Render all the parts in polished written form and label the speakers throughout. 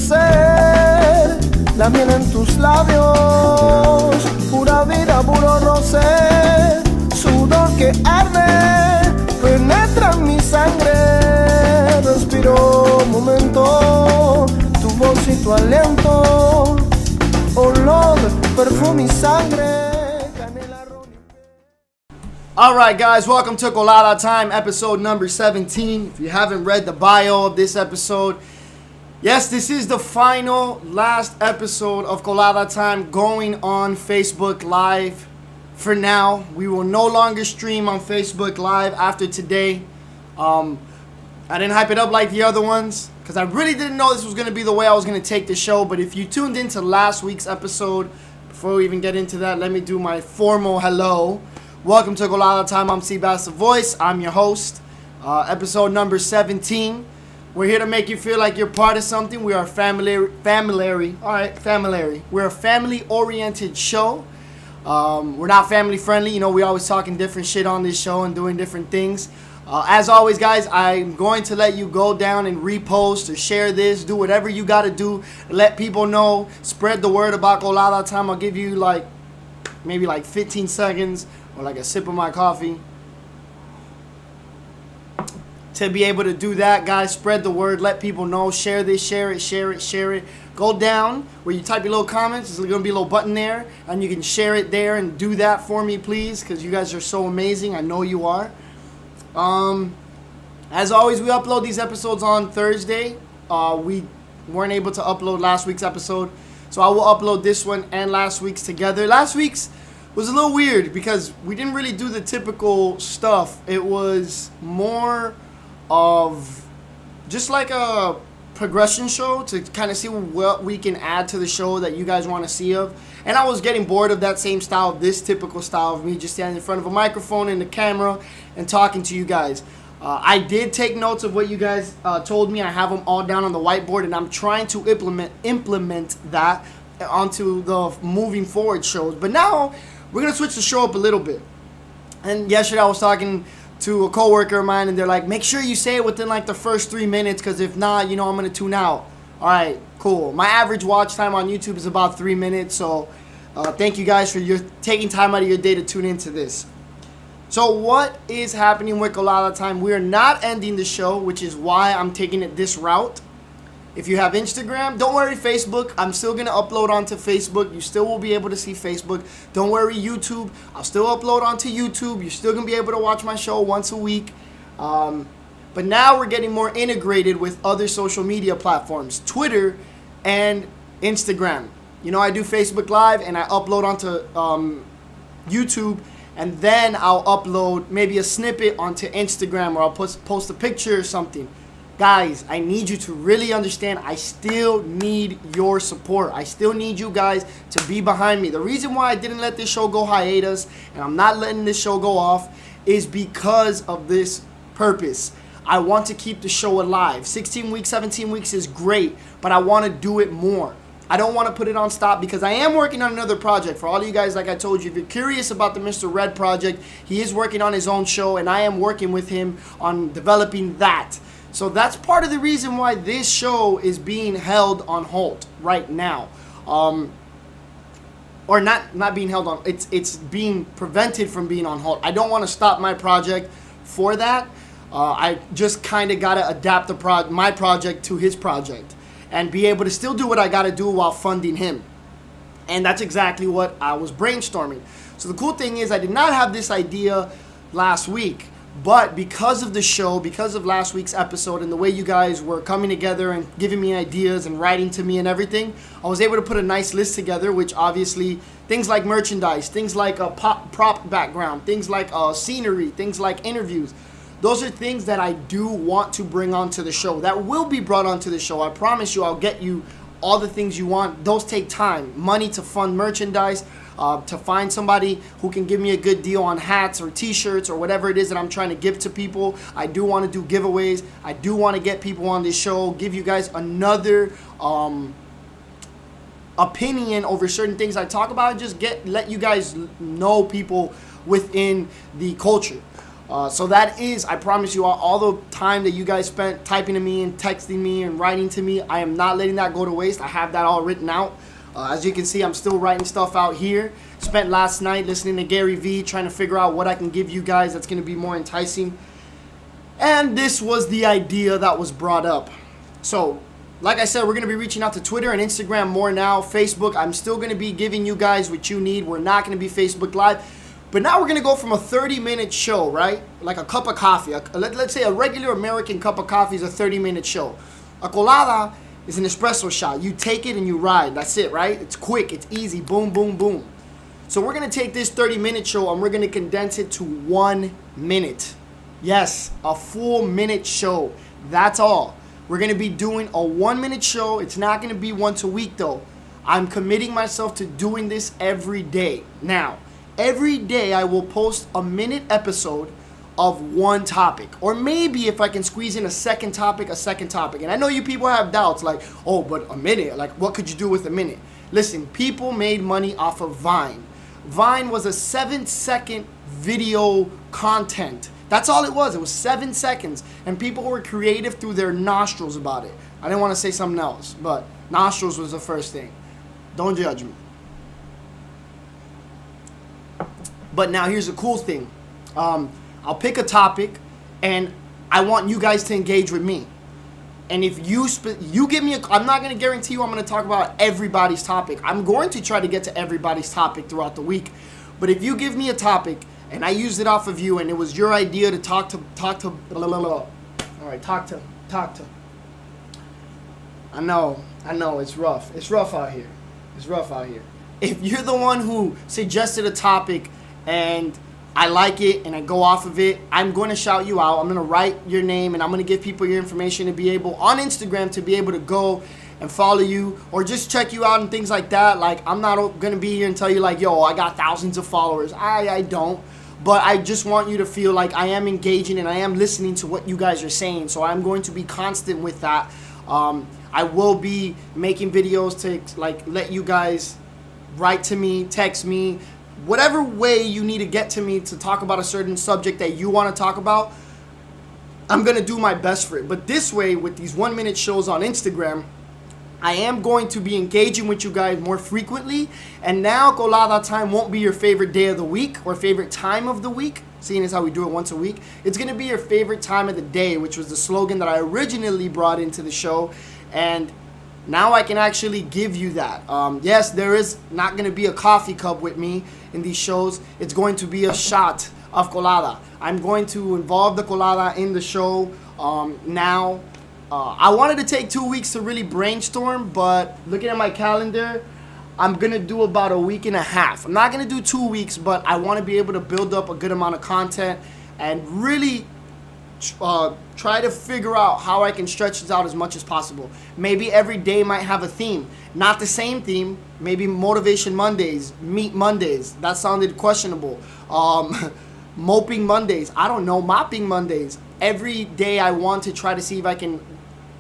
Speaker 1: ser la miel en tus labios, pura vida, puro roce, sudor que arde, penetra en mi sangre, respiro un momento, tu voz y tu aliento, olor, perfume y sangre, canela, ron.
Speaker 2: Alright guys, welcome to Colada Time, episode number 17. If you haven't read the bio of this episode, yes, this is the last episode of Colada Time going on Facebook Live. For now, we will no longer stream on Facebook Live after today. I didn't hype it up like the other ones because I really didn't know this was going to be the way I was going to take the show. But if you tuned into last week's episode, before we even get into that, let me do my formal hello. Welcome to Colada Time. I'm Seabass the Voice. I'm your host. Episode number 17. We're here to make you feel like you're part of something. We are family. We're a family-oriented show. We're not family-friendly. You know, we always talking different shit on this show and doing different things. As always, guys, I'm going to let you go down and repost or share this. Do whatever you got to do. Let people know. Spread the word about Colada Time. I'll give you maybe 15 seconds or a sip of my coffee to be able to do that. Guys, spread the word. Let people know. Share this. Share it. Go down where you type your little comments. There's going to be a little button there, and you can share it there and do that for me, please, because you guys are so amazing. I know you are. As always, we upload these episodes on Thursday. We weren't able to upload last week's episode, so I will upload this one and last week's together. Last week's was a little weird because we didn't really do the typical stuff. It was more of just like a progression show to kind of see what we can add to the show that you guys want to see of. And I was getting bored of that same style, this typical style of me just standing in front of a microphone and the camera and talking to you guys. I did take notes of what you guys told me. I have them all down on the whiteboard, and I'm trying to implement that onto the moving forward shows. But now we're going to switch the show up a little bit. And yesterday I was talking to a coworker of mine, and they're like, make sure you say it within the first 3 minutes, because if not, I'm going to tune out. All right, cool. My average watch time on YouTube is about 3 minutes, so thank you guys for taking time out of your day to tune into this. So what is happening with Colada Time? We're not ending the show, which is why I'm taking it this route. If you have Instagram, don't worry, Facebook. I'm still going to upload onto Facebook. You still will be able to see Facebook. Don't worry, YouTube. I'll still upload onto YouTube. You're still going to be able to watch my show once a week. But now we're getting more integrated with other social media platforms, Twitter and Instagram. You know, I do Facebook Live and I upload onto YouTube, and then I'll upload maybe a snippet onto Instagram, or I'll post a picture or something. Guys, I need you to really understand, I still need your support. I still need you guys to be behind me. The reason why I didn't let this show go hiatus, and I'm not letting this show go off, is because of this purpose. I want to keep the show alive. 16 weeks, 17 weeks is great, but I want to do it more. I don't want to put it on stop because I am working on another project. For all of you guys, like I told you, if you're curious about the Mr. Red project, he is working on his own show, and I am working with him on developing that. So that's part of the reason why this show is being held on hold right now. Or not being held on, it's being prevented from being on hold. I don't want to stop my project for that. I just kind of got to adapt my project to his project and be able to still do what I got to do while funding him. And that's exactly what I was brainstorming. So the cool thing is I did not have this idea last week. But because of the show, because of last week's episode and the way you guys were coming together and giving me ideas and writing to me and everything, I was able to put a nice list together, which obviously things like merchandise, things like a prop background, things like scenery, things like interviews. Those are things that I do want to bring onto the show, that will be brought onto the show. I promise you I'll get you all the things you want. Those take time, money to fund merchandise, to find somebody who can give me a good deal on hats or t-shirts or whatever it is that I'm trying to give to people. I do want to do giveaways. I do want to get people on this show, give you guys another opinion over certain things I talk about, and just let you guys know people within the culture. So that is, I promise you, all the time that you guys spent typing to me and texting me and writing to me, I am not letting that go to waste. I have that all written out. As you can see, I'm still writing stuff out here. Spent last night listening to Gary Vee, trying to figure out what I can give you guys that's going to be more enticing. And this was the idea that was brought up. So, like I said, we're going to be reaching out to Twitter and Instagram more now. Facebook, I'm still going to be giving you guys what you need. We're not going to be Facebook Live. But now we're going to go from a 30-minute show, right? Like a cup of coffee. Let's say a regular American cup of coffee is a 30-minute show. A colada is an espresso shot. You take it and you ride. That's it, right? It's quick. It's easy. Boom, boom, boom. So we're going to take this 30-minute show and we're going to condense it to 1 minute. Yes, a full minute show. That's all. We're going to be doing a 1-minute show. It's not going to be once a week, though. I'm committing myself to doing this every day. Now, every day I will post a minute episode of one topic. Or maybe if I can squeeze in a second topic. And I know you people have doubts like, oh, but a minute, like what could you do with a minute? Listen, people made money off of Vine. Vine was a 7-second video content. That's all it was. It was 7 seconds. And people were creative through their nostrils about it. I didn't want to say something else, but nostrils was the first thing. Don't judge me. But now here's the cool thing. I'll pick a topic, and I want you guys to engage with me. And if you give me I'm not going to guarantee you I'm going to talk about everybody's topic. I'm going to try to get to everybody's topic throughout the week. But if you give me a topic, and I used it off of you, and it was your idea to talk to, blah, blah, blah. All right, talk to. I know, it's rough. It's rough out here. If you're the one who suggested a topic, and I like it, and I go off of it, I'm going to shout you out. I'm going to write your name, and I'm going to give people your information to be able, on Instagram, to be able to go and follow you, or just check you out and things like that. Like, I'm not going to be here and tell you, like, yo, I got thousands of followers. I don't. But I just want you to feel like I am engaging and I am listening to what you guys are saying. So I'm going to be constant with that. I will be making videos to like let you guys write to me, text me, whatever way you need to get to me to talk about a certain subject that you want to talk about. I'm going to do my best for it. But this way, with these 1-minute shows on Instagram, I am going to be engaging with you guys more frequently. And now Colada Time won't be your favorite day of the week or favorite time of the week, seeing as how we do it once a week. It's going to be your favorite time of the day, which was the slogan that I originally brought into the show. And now I can actually give you that. Yes, there is not going to be a coffee cup with me in these shows. It's going to be a shot of colada. I'm going to involve the colada in the show now. I wanted to take 2 weeks to really brainstorm, but looking at my calendar, I'm going to do about a week and a half. I'm not going to do 2 weeks, but I want to be able to build up a good amount of content and really try to figure out how I can stretch this out as much as possible. Maybe every day might have a theme. Not the same theme. Maybe Motivation Mondays, Meat Mondays. That sounded questionable. Moping Mondays. I don't know. Mopping Mondays. Every day I want to try to see if I can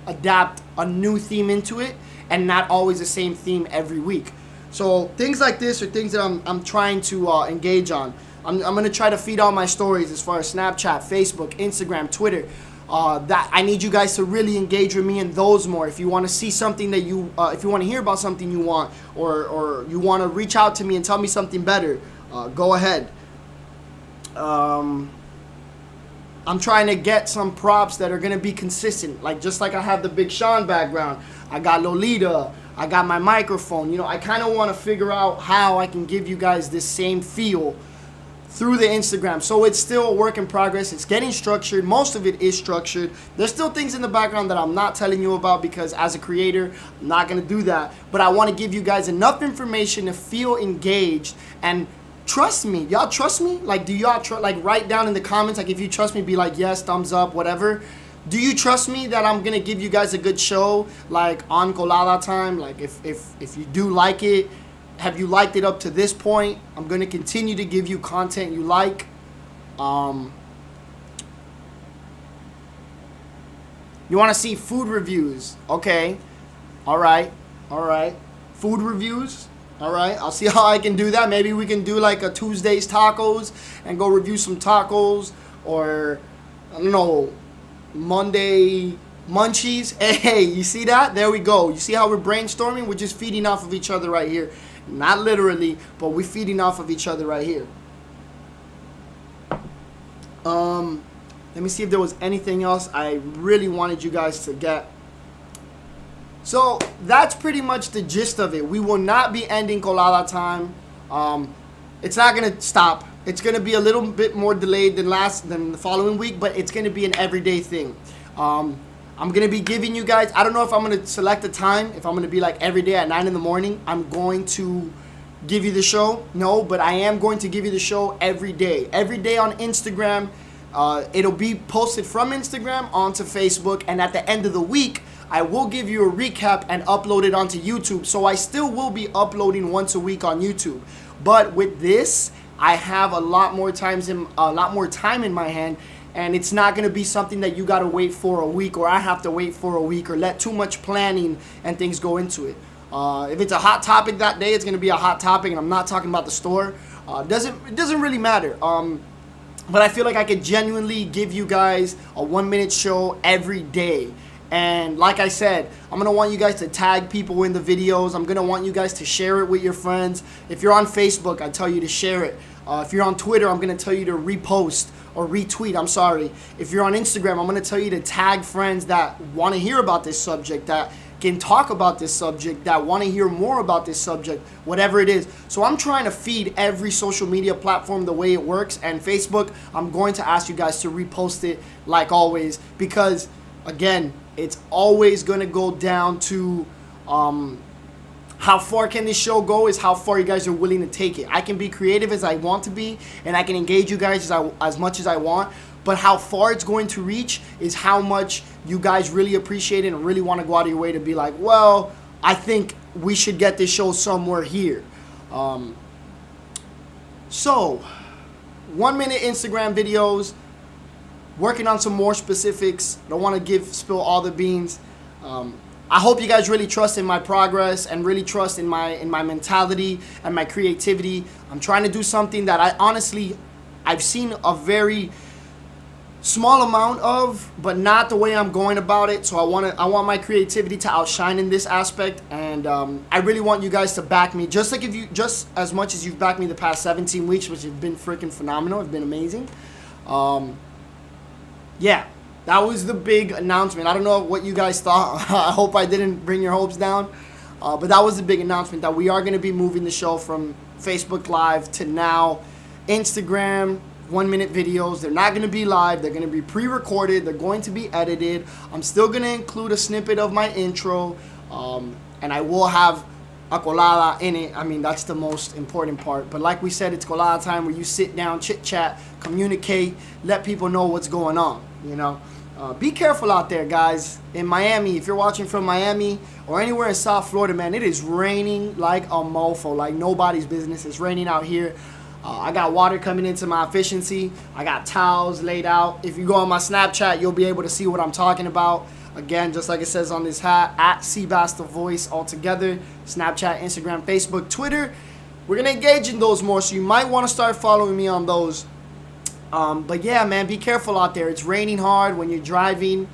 Speaker 2: adapt a new theme into it and not always the same theme every week. So things like this are things that I'm trying to engage on. I'm going to try to feed all my stories as far as Snapchat, Facebook, Instagram, Twitter. That I need you guys to really engage with me in those more. If you want to see something that you, if you want to hear about something you want, or you want to reach out to me and tell me something better, go ahead. I'm trying to get some props that are going to be consistent. Like, just like I have the Big Sean background. I got Lolita. I got my microphone. You know, I kind of want to figure out how I can give you guys this same feel through the Instagram. So it's still a work in progress. It's getting structured. Most of it is structured. There's still things in the background that I'm not telling you about because as a creator, I'm not going to do that. But I want to give you guys enough information to feel engaged and trust me. Y'all trust me? Like, do y'all like write down in the comments, like if you trust me, be like yes, thumbs up, whatever. Do you trust me that I'm gonna give you guys a good show, like on Colada Time? Like if you do like it, have you liked it up to this point? I'm gonna continue to give you content you like. You wanna see food reviews? Okay. Alright. Food reviews? All right, I'll see how I can do that. Maybe we can do like a Tuesday's tacos and go review some tacos, or I don't know, Monday munchies. Hey, you see that? There we go. You see how we're brainstorming? We're just feeding off of each other right here. Not literally, but we're feeding off of each other right here. Let me see if there was anything else I really wanted you guys to get. So that's pretty much the gist of it. We will not be ending Colada Time. It's not gonna stop. It's gonna be a little bit more delayed than the following week, but it's gonna be an everyday thing. I'm gonna be giving you guys. I don't know if I'm gonna select a time. If I'm gonna be like every day at 9 in the morning, I'm going to give you the show. No, but I am going to give you the show every day. Every day on Instagram. It'll be posted from Instagram onto Facebook, and at the end of the week, I will give you a recap and upload it onto YouTube. So I still will be uploading once a week on YouTube. But with this, I have a lot more time in my hand, and it's not gonna be something that you gotta wait for a week, or I have to wait for a week, or let too much planning and things go into it. If it's a hot topic that day, it's gonna be a hot topic, and I'm not talking about the store. It doesn't really matter. But I feel like I could genuinely give you guys a 1-minute show every day. And like I said, I'm going to want you guys to tag people in the videos. I'm going to want you guys to share it with your friends. If you're on Facebook, I tell you to share it. If you're on Twitter, I'm going to tell you to repost or retweet. I'm sorry. If you're on Instagram, I'm going to tell you to tag friends that want to hear about this subject, that can talk about this subject, that want to hear more about this subject, whatever it is. So I'm trying to feed every social media platform the way it works. And Facebook, I'm going to ask you guys to repost it like always, because again, it's always going to go down to how far can this show go is how far you guys are willing to take it. I can be creative as I want to be, and I can engage you guys as much as I want. But how far it's going to reach is how much you guys really appreciate it and really want to go out of your way to be like, well, I think we should get this show somewhere here. So, 1-minute Instagram videos, working on some more specifics. Don't want to spill all the beans. I hope you guys really trust in my progress and really trust in my mentality and my creativity. I'm trying to do something that I've seen a very small amount of, but not the way I'm going about it. So I want my creativity to outshine in this aspect, and I really want you guys to back me, just as much as you've backed me the past 17 weeks, which have been freaking phenomenal. It's been amazing. Yeah, that was the big announcement. I don't know what you guys thought. I hope I didn't bring your hopes down, but that was the big announcement, that we are going to be moving the show from Facebook Live to now Instagram 1-minute videos. They're not going to be live. They're going to be pre-recorded. They're going to be edited. I'm still going to include a snippet of my intro, and I will have a colada in it. I mean, that's the most important part. But like we said, it's Colada Time, where you sit down, chit-chat, communicate, let people know what's going on, you know. Be careful out there, guys. In Miami, if you're watching from Miami or anywhere in South Florida, man, it is raining like a mofo, like nobody's business. It's raining out here. I got water coming into my efficiency. I got towels laid out. If you go on my Snapchat, you'll be able to see what I'm talking about. Again, just like it says on this hat, at Seabass the Voice all together. Snapchat, Instagram, Facebook, Twitter. We're going to engage in those more, so you might want to start following me on those. But yeah, man, be careful out there. It's raining hard when you're driving.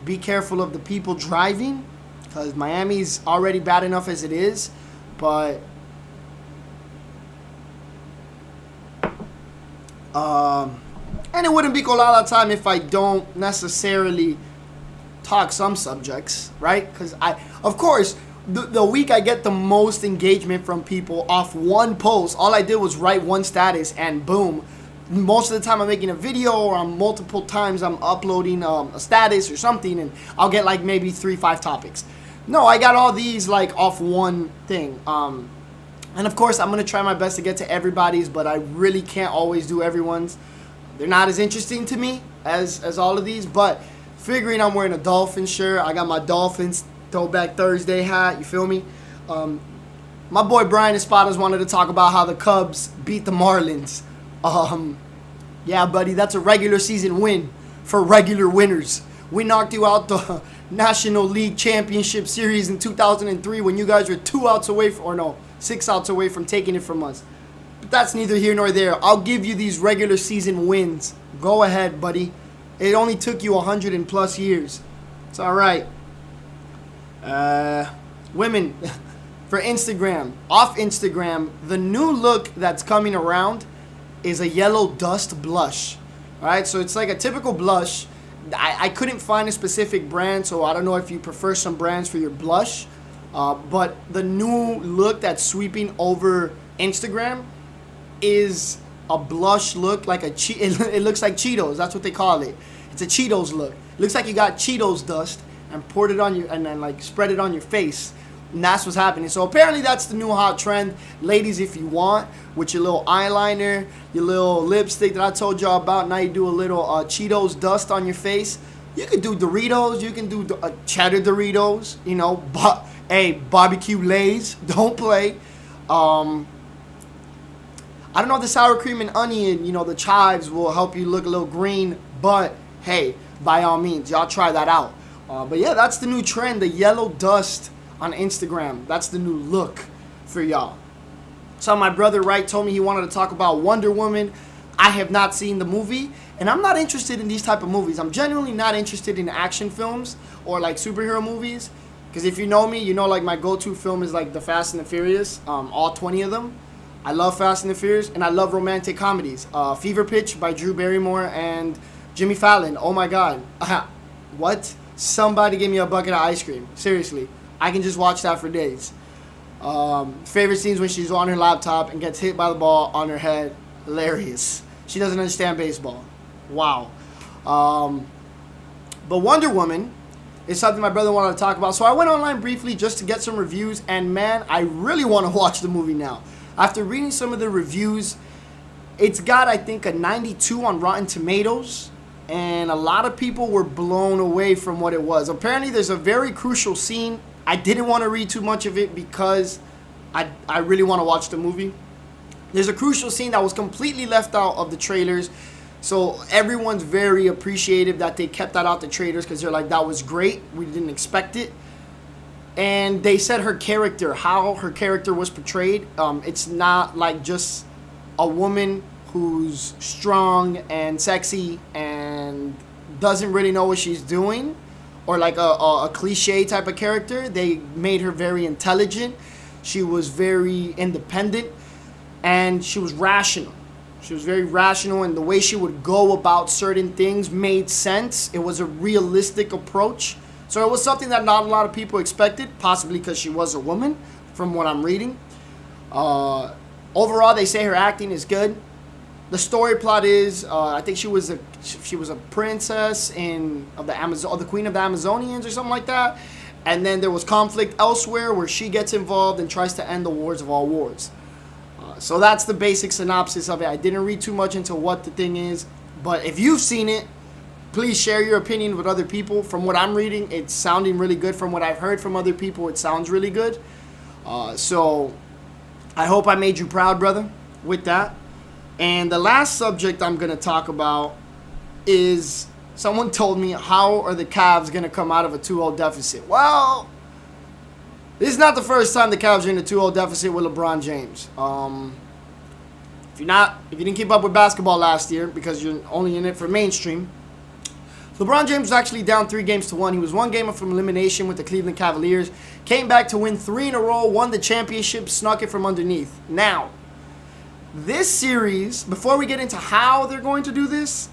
Speaker 2: Be careful of the people driving, because Miami's already bad enough as it is. But and it wouldn't be Colada Time if I don't necessarily talk some subjects, right? Because of course, the week I get the most engagement from people off one post. All I did was write one status, and boom. Most of the time I'm making a video, or multiple times I'm uploading a status or something, and I'll get like maybe 3-5 topics. No, I got all these like off one thing. And of course, I'm going to try my best to get to everybody's, but I really can't always do everyone's. They're not as interesting to me as all of these, but figuring I'm wearing a Dolphins shirt, I got my Dolphins Throwback Thursday hat, you feel me? My boy Brian Espadas wanted to talk about how the Cubs beat the Marlins. Yeah, buddy, that's a regular season win for regular winners. We knocked you out the National League Championship Series in 2003 when you guys were 6 outs away from taking it from us. But that's neither here nor there. I'll give you these regular season wins Go ahead, buddy. It only took you 100 and plus years. It's all right. Women, for Instagram, off Instagram, the new look that's coming around is a yellow dust blush. All right, so it's like a typical blush. I couldn't find a specific brand, so I don't know if you prefer some brands for your blush. But the new look that's sweeping over Instagram is a blush look, like it looks like Cheetos. That's what they call it. It's a Cheetos look. It looks like you got Cheetos dust and poured it on you, and then like spread it on your face. And that's what's happening. So apparently that's the new hot trend. Ladies, if you want, with your little eyeliner, your little lipstick that I told y'all about, now you do a little Cheetos dust on your face. You can do Doritos. You can do cheddar Doritos. You know, hey, barbecue Lay's. Don't play. I don't know if the sour cream and onion, you know, the chives will help you look a little green. But, hey, by all means, y'all try that out. But yeah, that's the new trend, the yellow dust on Instagram. That's the new look for y'all. So my brother Wright told me he wanted to talk about Wonder Woman. I have not seen the movie, and I'm not interested in these type of movies. I'm genuinely not interested in action films or like superhero movies. Because if you know me, you know like my go-to film is like the Fast and the Furious, all 20 of them. I love Fast and the Furious, and I love romantic comedies. Fever Pitch by Drew Barrymore and Jimmy Fallon. Oh my God. What? Somebody give me a bucket of ice cream. Seriously. I can just watch that for days. Favorite scenes when she's on her laptop and gets hit by the ball on her head. Hilarious. She doesn't understand baseball. Wow. But Wonder Woman is something my brother wanted to talk about. So I went online briefly just to get some reviews. And man, I really want to watch the movie now. After reading some of the reviews, it's got, I think, a 92 on Rotten Tomatoes. And a lot of people were blown away from what it was. Apparently, there's a very crucial scene. I didn't want to read too much of it because I really want to watch the movie. There's a crucial scene that was completely left out of the trailers. So everyone's very appreciative that they kept that out the trailers because they're like, that was great. We didn't expect it. And they said her character, how her character was portrayed, it's not like just a woman who's strong and sexy and doesn't really know what she's doing, or like a cliche type of character. They made her very intelligent. She was very independent, and she was rational. She was very rational, and the way she would go about certain things made sense. It was a realistic approach. So it was something that not a lot of people expected, possibly because she was a woman, from what I'm reading. Overall, they say her acting is good. The story plot is, I think she was a princess of the Queen of the Amazonians or something like that. And then there was conflict elsewhere where she gets involved and tries to end the wars of all wars. So that's the basic synopsis of it. I didn't read too much into what the thing is, but if you've seen it, please share your opinion with other people. From what I'm reading, it's sounding really good. From what I've heard from other people, it sounds really good. So I hope I made you proud, brother, with that. And the last subject I'm going to talk about is someone told me, how are the Cavs going to come out of a 2-0 deficit? Well, this is not the first time the Cavs are in a 2-0 deficit with LeBron James. If you didn't keep up with basketball last year because you're only in it for mainstream, LeBron James was actually down 3-1. He was 1 game from elimination with the Cleveland Cavaliers. Came back to win 3 in a row, won the championship, snuck it from underneath. Now, this series, before we get into how they're going to do this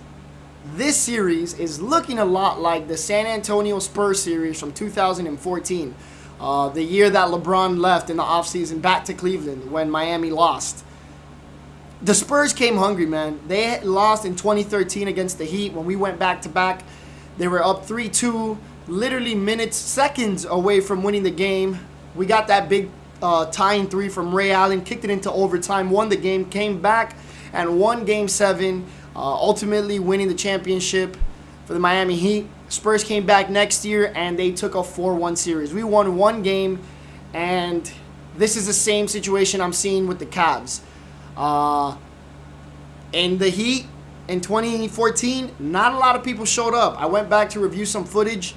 Speaker 2: series is looking a lot like the San Antonio Spurs series from 2014. The year that LeBron left in the offseason back to Cleveland when Miami lost. The Spurs came hungry, man. They lost in 2013 against the Heat when we went back-to-back. They were up 3-2, literally seconds away from winning the game. We got that big tying 3 from Ray Allen, kicked it into overtime, won the game, came back and won Game 7, ultimately winning the championship for the Miami Heat. Spurs came back next year and they took a 4-1 series. We won 1 game, and this is the same situation I'm seeing with the Cavs. In the Heat in 2014, not a lot of people showed up. I went back to review some footage.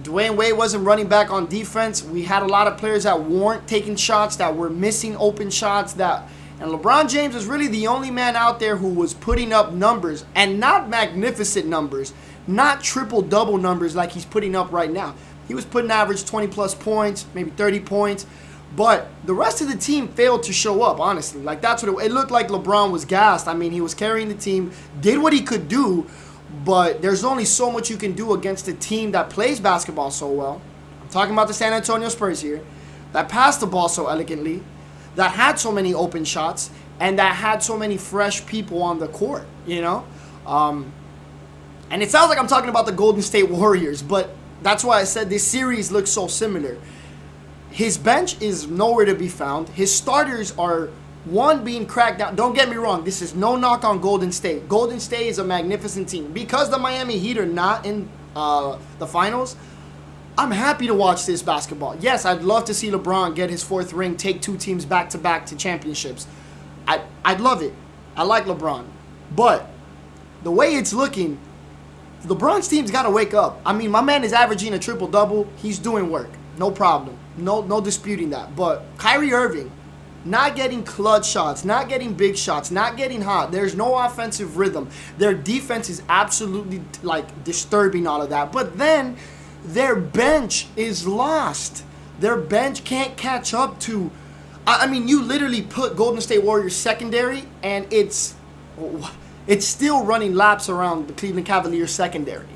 Speaker 2: Dwayne Wade wasn't running back on defense. We had a lot of players that weren't taking shots, that were missing open shots, that And LeBron James is really the only man out there who was putting up numbers, and not magnificent numbers, not triple-double numbers like he's putting up right now. He was putting average 20-plus points, maybe 30 points. But the rest of the team failed to show up, honestly. Like, that's what it looked like. LeBron was gassed. I mean, he was carrying the team, did what he could do, but there's only so much you can do against a team that plays basketball so well. I'm talking about the San Antonio Spurs here, that passed the ball so elegantly, that had so many open shots, and that had so many fresh people on the court, you know? And it sounds like I'm talking about the Golden State Warriors, but that's why I said this series looks so similar. His bench is nowhere to be found. His starters are, one, being cracked down. Don't get me wrong. This is no knock on Golden State. Golden State is a magnificent team. Because the Miami Heat are not in the finals, I'm happy to watch this basketball. Yes, I'd love to see LeBron get his 4th ring, take 2 teams back-to-back to championships. I'd love it. I like LeBron. But the way it's looking, LeBron's team's got to wake up. I mean, my man is averaging a triple-double. He's doing work. No problem. No disputing that. But Kyrie Irving, not getting clutch shots, not getting big shots, not getting hot. There's no offensive rhythm. Their defense is absolutely, like, disturbing all of that. But then their bench is lost. Their bench can't catch up to... I mean, you literally put Golden State Warriors secondary, and it's still running laps around the Cleveland Cavaliers secondary.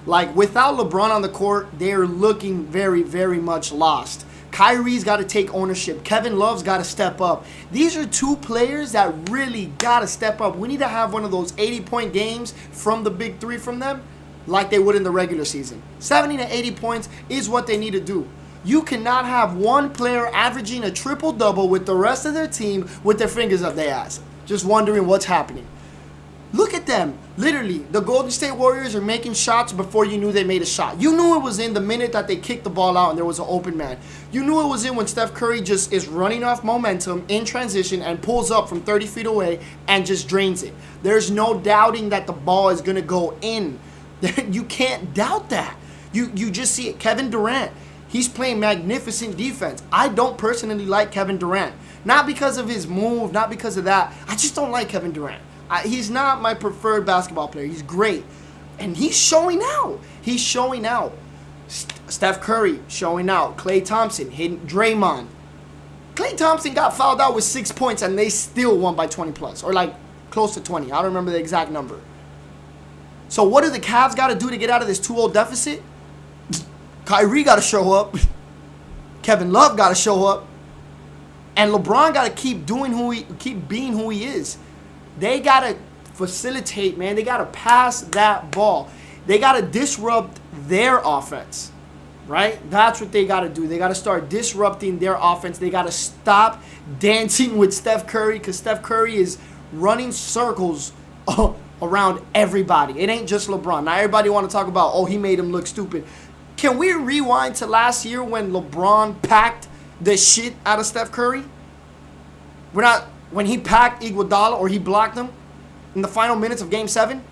Speaker 2: Like, without LeBron on the court, they're looking very, very much lost. Kyrie's got to take ownership. Kevin Love's got to step up. These are 2 players that really got to step up. We need to have one of those 80-point games from the big 3 from them like they would in the regular season. 70 to 80 points is what they need to do. You cannot have one player averaging a triple-double with the rest of their team with their fingers up their ass, just wondering what's happening. Look at them. Literally, the Golden State Warriors are making shots before you knew they made a shot. You knew it was in the minute that they kicked the ball out and there was an open man. You knew it was in when Steph Curry just is running off momentum in transition and pulls up from 30 feet away and just drains it. There's no doubting that the ball is going to go in. You can't doubt that. You just see it. Kevin Durant, he's playing magnificent defense. I don't personally like Kevin Durant. Not because of his move, not because of that. I just don't like Kevin Durant. He's not my preferred basketball player. He's great. And he's showing out. He's showing out. Steph Curry showing out. Klay Thompson hitting Draymond. Klay Thompson got fouled out with 6 points and they still won by 20 plus. Or like close to 20. I don't remember the exact number. So what do the Cavs got to do to get out of this 2-0 deficit? Kyrie got to show up. Kevin Love got to show up. And LeBron got to keep being who he is. They got to facilitate, man. They got to pass that ball. They got to disrupt their offense, right? That's what they got to do. They got to start disrupting their offense. They got to stop dancing with Steph Curry because Steph Curry is running circles around everybody. It ain't just LeBron. Now everybody want to talk about, oh, he made him look stupid. Can we rewind to last year when LeBron packed the shit out of Steph Curry? When he packed Iguodala or he blocked him in the final minutes of Game 7,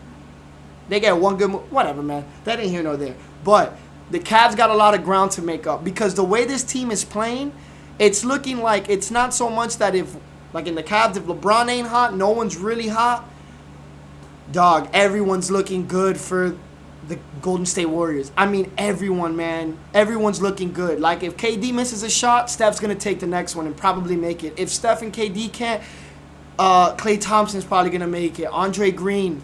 Speaker 2: they get one good move. Whatever, man. That ain't here nor there. But the Cavs got a lot of ground to make up because the way this team is playing, it's looking like it's not so much that if, like in the Cavs, if LeBron ain't hot, no one's really hot. Dog, everyone's looking good for the Golden State Warriors. I mean, everyone, man. Everyone's looking good. Like, if KD misses a shot, Steph's going to take the next one and probably make it. If Steph and KD can't, Klay Thompson's probably going to make it. Draymond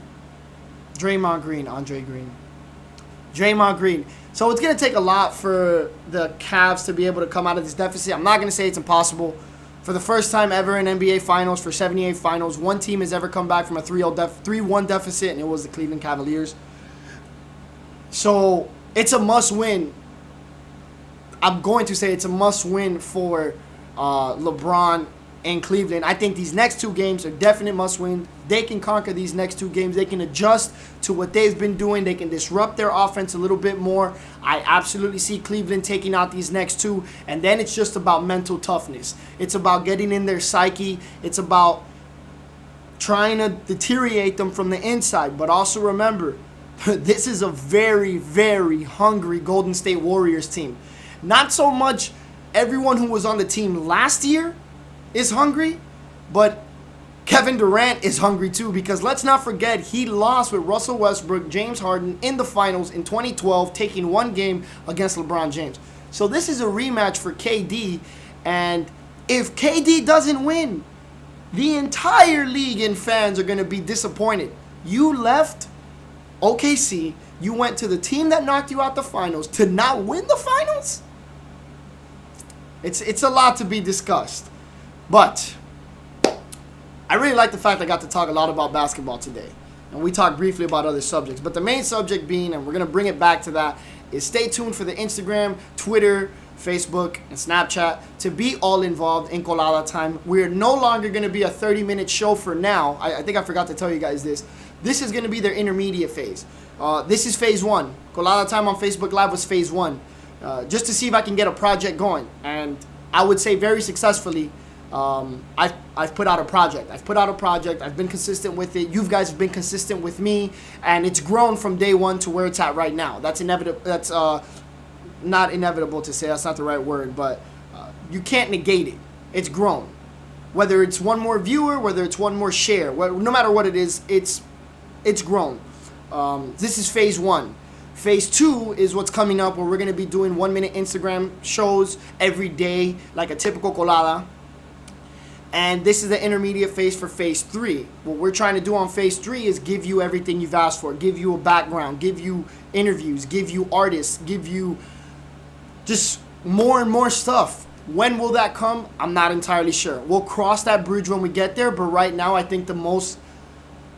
Speaker 2: Green. So it's going to take a lot for the Cavs to be able to come out of this deficit. I'm not going to say it's impossible. For the first time ever in NBA Finals, for 78 Finals, one team has ever come back from a 3-1 deficit, and it was the Cleveland Cavaliers. So it's a must-win. I'm going to say it's a must-win for LeBron and Cleveland. I think these next 2 games are definite must-win. They can conquer these next 2 games. They can adjust to what they've been doing. They can disrupt their offense a little bit more. I absolutely see Cleveland taking out these next 2. And then it's just about mental toughness. It's about getting in their psyche. It's about trying to deteriorate them from the inside. But also remember, this is a very, very hungry Golden State Warriors team. Not so much everyone who was on the team last year is hungry, but Kevin Durant is hungry too, because let's not forget he lost with Russell Westbrook, James Harden in the finals in 2012, taking one game against LeBron James. So this is a rematch for KD, and if KD doesn't win, the entire league and fans are going to be disappointed. You left OKC, you went to the team that knocked you out the finals to not win the finals? It's a lot to be discussed. But I really like the fact I got to talk a lot about basketball today. And we talked briefly about other subjects. But the main subject being, and we're going to bring it back to that, is stay tuned for the Instagram, Twitter, Facebook, and Snapchat to be all involved in Colada Time. We're no longer going to be a 30-minute show for now. I think I forgot to tell you guys this. This is going to be their intermediate phase. This is phase 1. Colada Time on Facebook Live was phase 1. Just to see if I can get a project going. And I would say very successfully, I've put out a project. I've been consistent with it. You guys have been consistent with me, and it's grown from day one to where it's at right now. That's inevitable. That's not inevitable to say. That's not the right word, but you can't negate it. It's grown. Whether it's one more viewer, whether it's one more share, no matter what it is, it's grown. This is phase 1. Phase 2 is what's coming up, where we're going to be doing 1-minute Instagram shows every day, like a typical colada. And this is the intermediate phase for phase 3. What we're trying to do on phase 3 is give you everything you've asked for, give you a background, give you interviews, give you artists, give you just more and more stuff. When will that come? I'm not entirely sure. We'll cross that bridge when we get there, but right now I think the most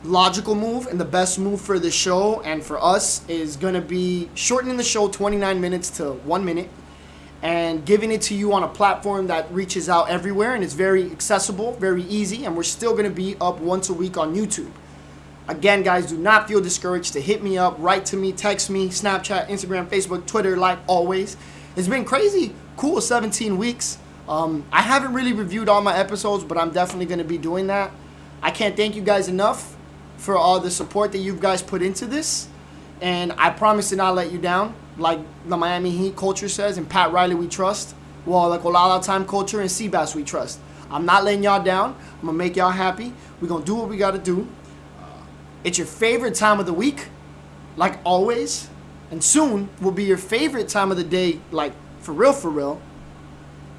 Speaker 2: logical move and the best move for the show and for us is going to be shortening the show 29 minutes to 1 minute and giving it to you on a platform that reaches out everywhere and is very accessible, very easy, and we're still going to be up once a week on YouTube. Again, guys, do not feel discouraged to hit me up, write to me, text me, Snapchat, Instagram, Facebook, Twitter, like always. It's been crazy, cool 17 weeks. I haven't really reviewed all my episodes, but I'm definitely going to be doing that. I can't thank you guys enough for all the support that you guys put into this, and I promise to not let you down. Like the Miami Heat culture says, and Pat Riley we trust. Well, the Colada Time culture and Seabass we trust. I'm not letting y'all down. I'm going to make y'all happy. We're going to do what we got to do. It's your favorite time of the week, like always. And soon will be your favorite time of the day, like for real, for real.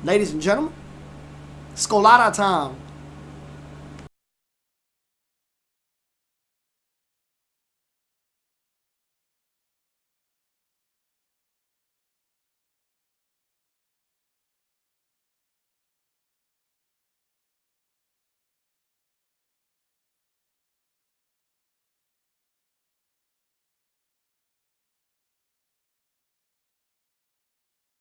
Speaker 2: Ladies and gentlemen, it's Colada Time.